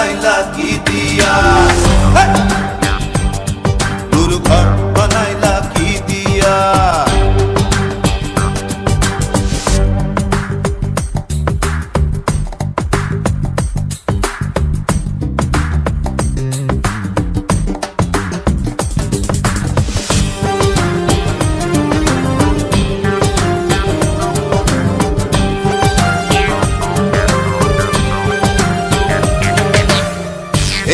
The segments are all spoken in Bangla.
বানাইলা কি দিয়া, গুরু ঘর বানাইলা কি দিয়া।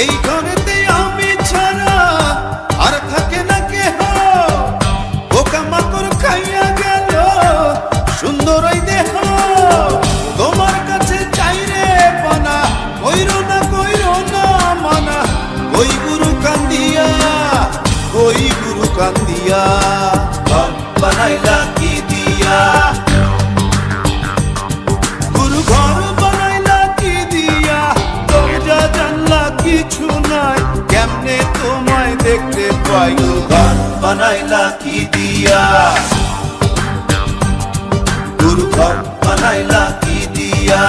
এই ঘরেতে আমি ছাড়া আর থাকে না কেহ, পোকামাকড় খাইয়া গেল সুন্দর ওই দেহ। তোমার কাছে চাই রে পানা, কইরো না মানা, ওই গুরু কান্দিয়া, ওই গুরু কান্দিয়া। ঘর বানাইলা কি দিয়া, গুরু ঘর বানাইলা কি দিয়া। দরজা জানলা কিছু নাই, কেমনে তোমায় দেখতে পাই। গুরু ঘর বানাইলা কি দিয়া, গুরু ঘর বানাইলা কি দিয়া।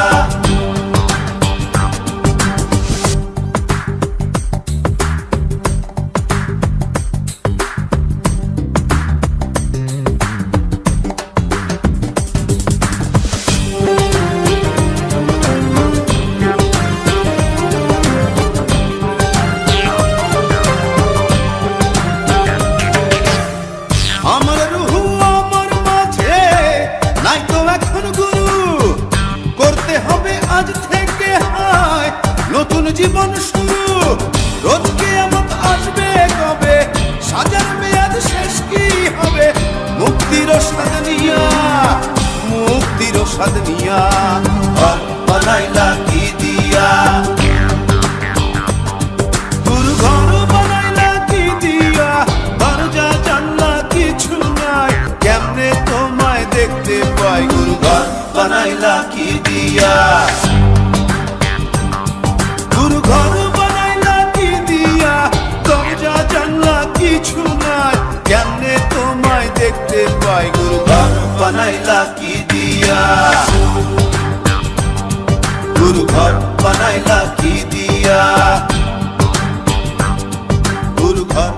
আমার রুহু আমার মাঝে নাই তো এখন গুরু, করতে হবে আজ থেকে হায় নতুন জীবন শুরু। রোজ কিয়ামত আসবে কবে, সাজার মেয়াদ শেষ কি হবে। মুক্তির স্বাদ নিয়া, মুক্তির স্বাদ নিয়া। ঘর বানাইলা কি দিয়া, গুরু ঘর বানাইলা কি দিয়া। দরজা জানলা কিছু নাই, কেমনে তোমায় দেখতে পাই। গুরু ঘর বানাইলা কি দিয়া, গুরু ঘর বানাইলা কি দিয়া। দরজা জানলা কিছু নাই, কেমনে তোমায় দেখতে পাই। গুরু ঘর বানাইলা কি দিয়া, গুরু ঘর বানাইলা কি দিয়া, গুরু ঘর।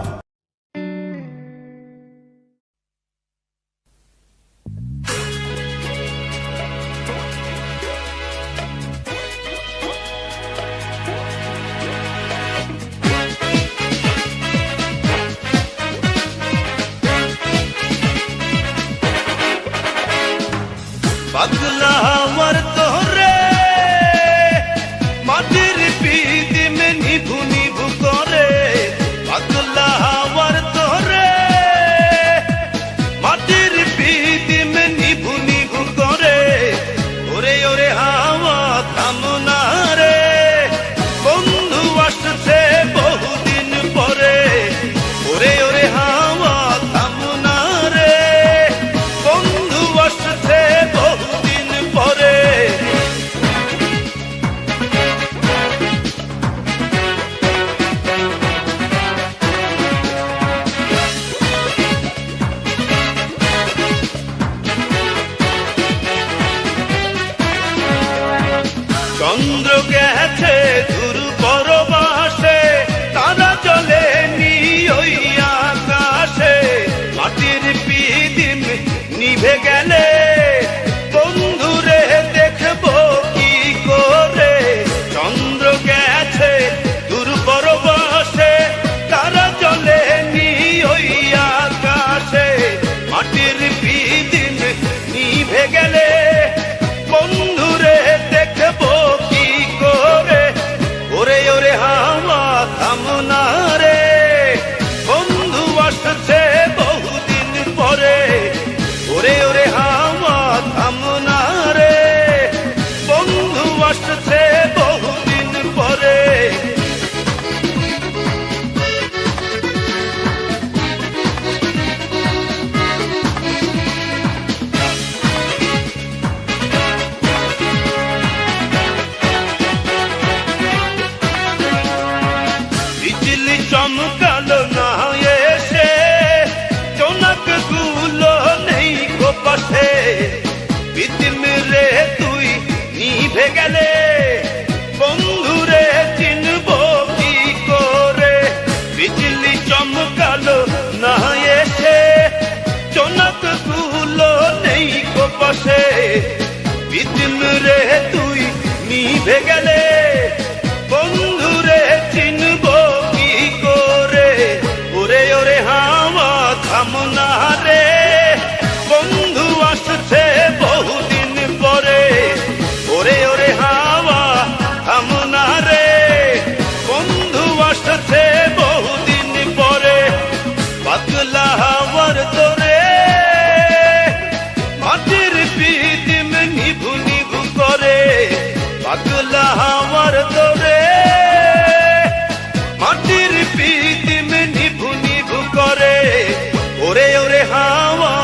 পাগলা আমার তোরে মাটির পিদিম নিভু নিভু করে। পাগলা আমার তোরে মাটির পিদিম নিভু নিভু করে। ওরে ওরে হাওয়া থামনা রে, বন্ধু আসছে বহুদিন পরে। ওরে ওরে হাওয়া থামনা রে, বন্ধু আসছে বহুদিন পরে। চন্দ্র গেছে দূর পরবাসে, তারা চলে নি ওই আকাশে। মাটির পিদিম নিভে গেলে বন্ধুরে দেখবো কি করে। চন্দ্র গেছে দূর পরবাসে, তারা চলে নি ওই আকাশে। মাটির পিদিম নিভে গেলে বন্ধুরে দেখবো কি করে। ওরে ওরে হাওয়া থামনা রে, বন্ধু আসছে বহুদিন পরে। ওরে ওরে হাওয়া থামনা রে, বন্ধু আসছে বহুদিন পরে। বিজলি চমকালো না এসে, জোনাক গুলো নেই গোপাশে। পিদিম রে তুই নিভে গেলে বন্ধুরে চিনব পাশে বিদিন রে তুই নিভে গেলে বন্ধু রে চিনব কি করে ওরে ওরে হাওয়া থামনা রে বন্ধু আসছে বহুদিন পরে ওরে ওরে হাওয়া থামনা রে বন্ধু আসছে বহুদিন পরে পাগলা হাওয়ার তোরে মাটির পিদিম নিভু নিভু করে পাগলা হাওয়ার তোরে মাটির পিদিম নিভু নিভু করে ওরে ওরে হাওয়া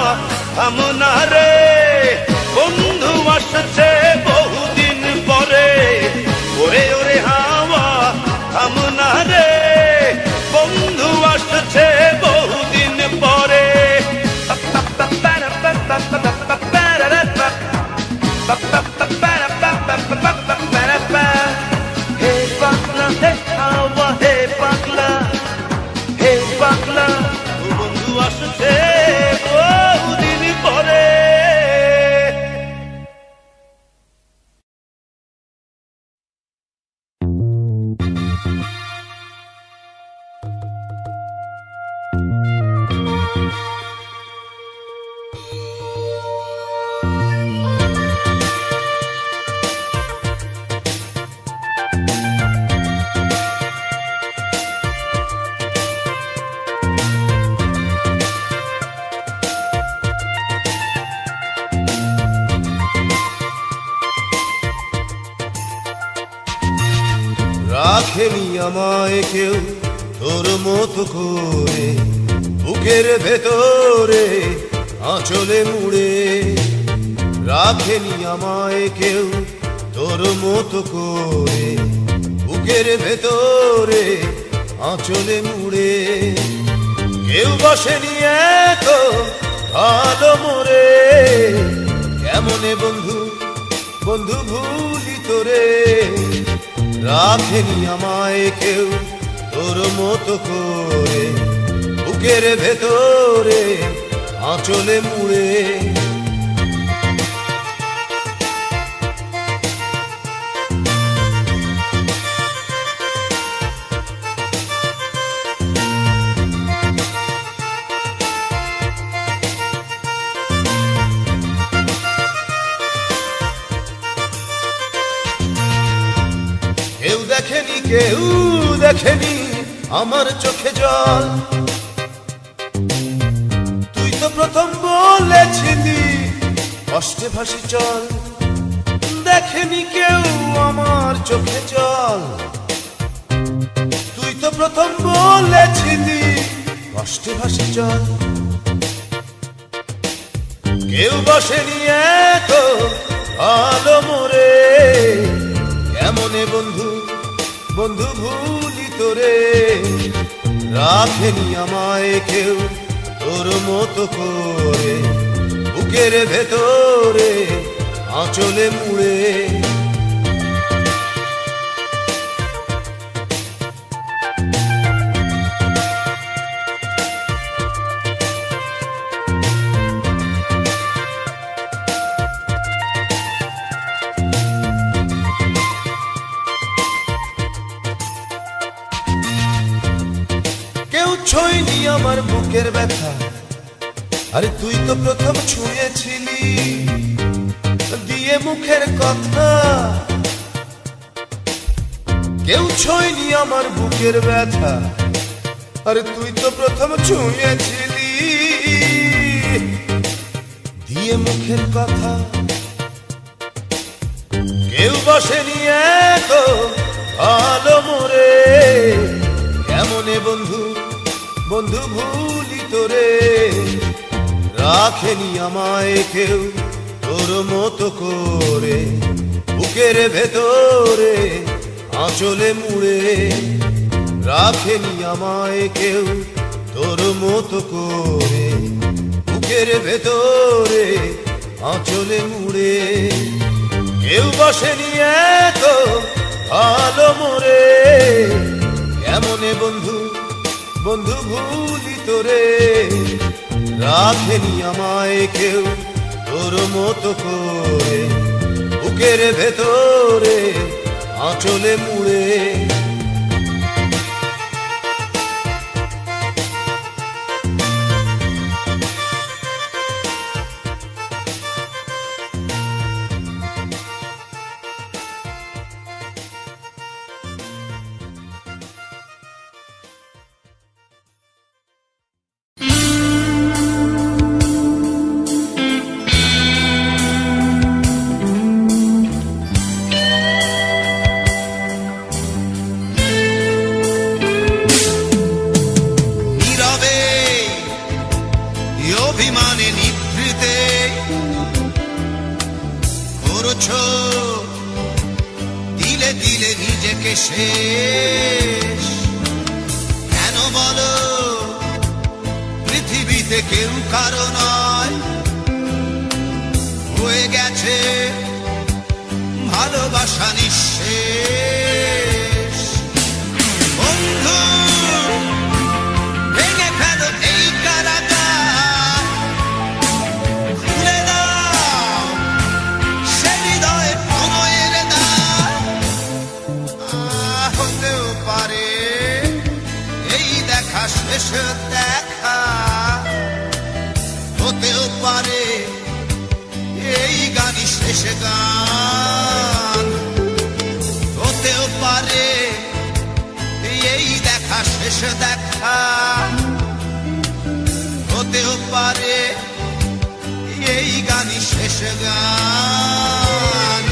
থামনা রে বন্ধু আসছে বহুদিন পরে ওরে ওরে হাওয়া থামনা রে বন্ধু আসছে বহুদিন পরে হে পাগলা হে হাওয়া হে পাগলা বন্ধু আসছে বহুদিন পরে রাখেনি আমায় কেউ তোর মতো করে বুকের ভেতরে আঁচলে মুড়ে রাখেনি আমায় কেউ তোর মতো করে বুকের ভেতরে আঁচলে মুড়ে কেউ বসেনি এত ভালো মোরে কেমনে বন্ধু বন্ধু ভুলি তোরে রাখেনি আমায় কেউ তোর মতো করে বুকের ভেতরে আঁচলে মুড়ে কেউ দেখেনি আমার চোখে জল তুই তো প্রথম বলেছিলি কষ্টে ভাসি চল দেখেনি কেউ আমার চোখে জল তুই তো প্রথম বলেছিলি কষ্টে ভাসি চল কেউ বসেনি এত ভালো মোরে কেমনে বন্ধু বন্ধু ভুলি তোরে রাখেনি আমায় কেউ তোর মতো করে বুকের ভেতরে আঁচলে মুড়ে ছুঁইনি আমার বুকের ব্যথা আরে তুই তো প্রথম ছুঁয়েছিলি দিয়ে মুখের কথা কেউ ছুঁইনি আমার বুকের ব্যথা আরে তুই তো প্রথম ছুঁয়েছিলি দিয়ে মুখের কথা কেউ বসেনি এত ভালো মোরে কেমনে বন্ধু বন্ধু ভুলি তোরে রাখেনি আমায় কেউ তোর মতো করে বুকের ভেতরে আঁচলে মুড়ে রাখেনি আমায় কেউ তোর মতো করে বুকের ভেতরে আঁচলে মুড়ে কেউ বসেনি এত ভালো মোরে কেমনে বন্ধু বন্ধু ভুলি তোরে রাখেনি আমায় কেউ তোর মতো করে বুকের ভেতরে আঁচলে মুড়ে। অভিমানে নিভৃতে করছো দিলে দিলে নিজেকে শেষ। কেন বলো পৃথিবীতে কেউ কারো নয়, হয়ে গেছে ভালোবাসা নিঃশেষ। বন্ধু ভেঙে ফেলো এই কারাগার, খুলে দাও সে হৃদয়ে প্রণয়ের দ্বার। হতেও পারে এই দেখা শেষ দেখা, হতেও পারে এই গানই শেষ গান, হতেও পারে এই দেখা শেষ দেখা, হতেও পারে এই গানই শেষ গান।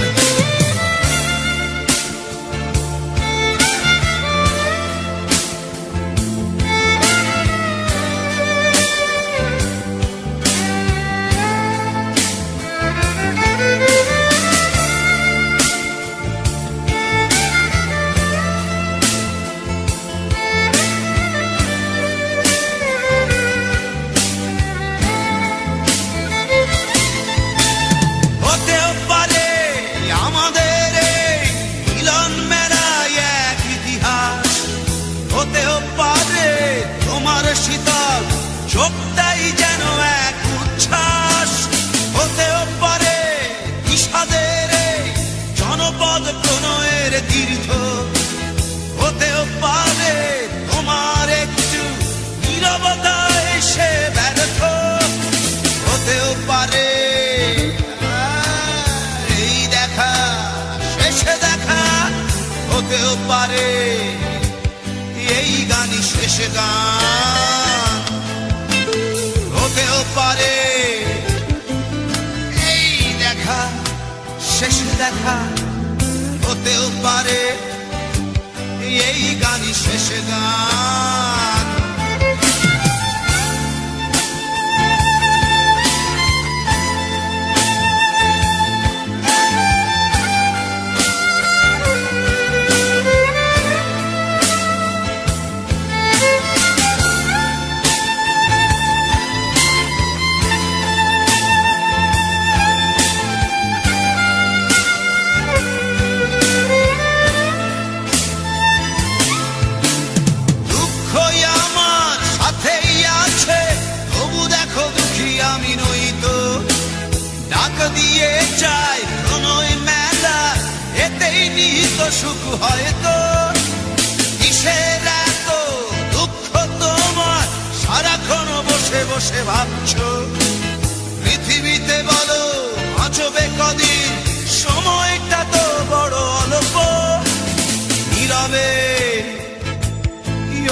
হতেও পারে আমাদের এই মিলন মেলায় এক ইতিহাস, হতেও পারে তোমার শীতল চোখটাই যেন এক উচ্ছ্বাস, হতেও পারে বিষাদের এই জনপদ প্রণয়ের তীর্থ, হতেও পারে তোমার একটু নীরবতা এসে ব্যর্থ, হতেও পারে এই দেখা শেষে দেখা, হতেও পারে এই গানই শেষ গান, হতেও পারে এই দেখা শেষ দেখা, হতেও পারে এই গানই শেষ গান। দুঃখই আমার সাথেই আছে, তবু দেখো দুঃখী আমি নই তো, ডাক দিয়ে চাই প্রণয় মেলা, এতেই নিহিত সুখ হয়তো। কিসের এত দুঃখ তোমার সারাক্ষণ বসে বসে ভাবছো, পৃথিবীতে বলো বাঁচবে কদিন, সময়টা তো বড় অল্প। নীরবে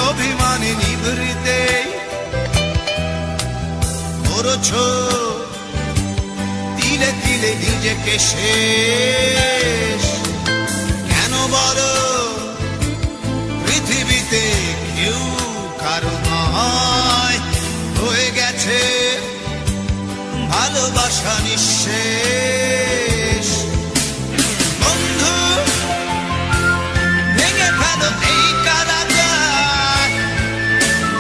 অভিমানে নিভৃতে করছো তিলে তিলে নিজেকে শেষ। কেন বলো পৃথিবীতে কেউ কারো নয়, হয়ে গেছে ভালোবাসা নিঃশেষ। বন্ধু ভেঙে ফেলো এই কারাগার,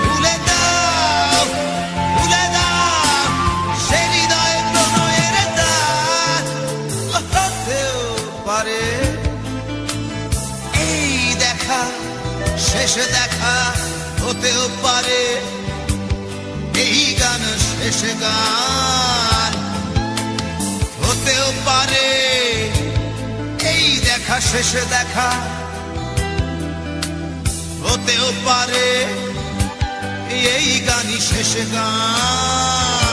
খুলে দাও সে হৃদয়ে প্রণয়ের দ্বার। হতেও পারে এই দেখা শেষ দেখা, হতেও পারে এই গান শেষ গান, পারে এই দেখা শেষে দেখা হতেও পারে এই গানই শেষে গান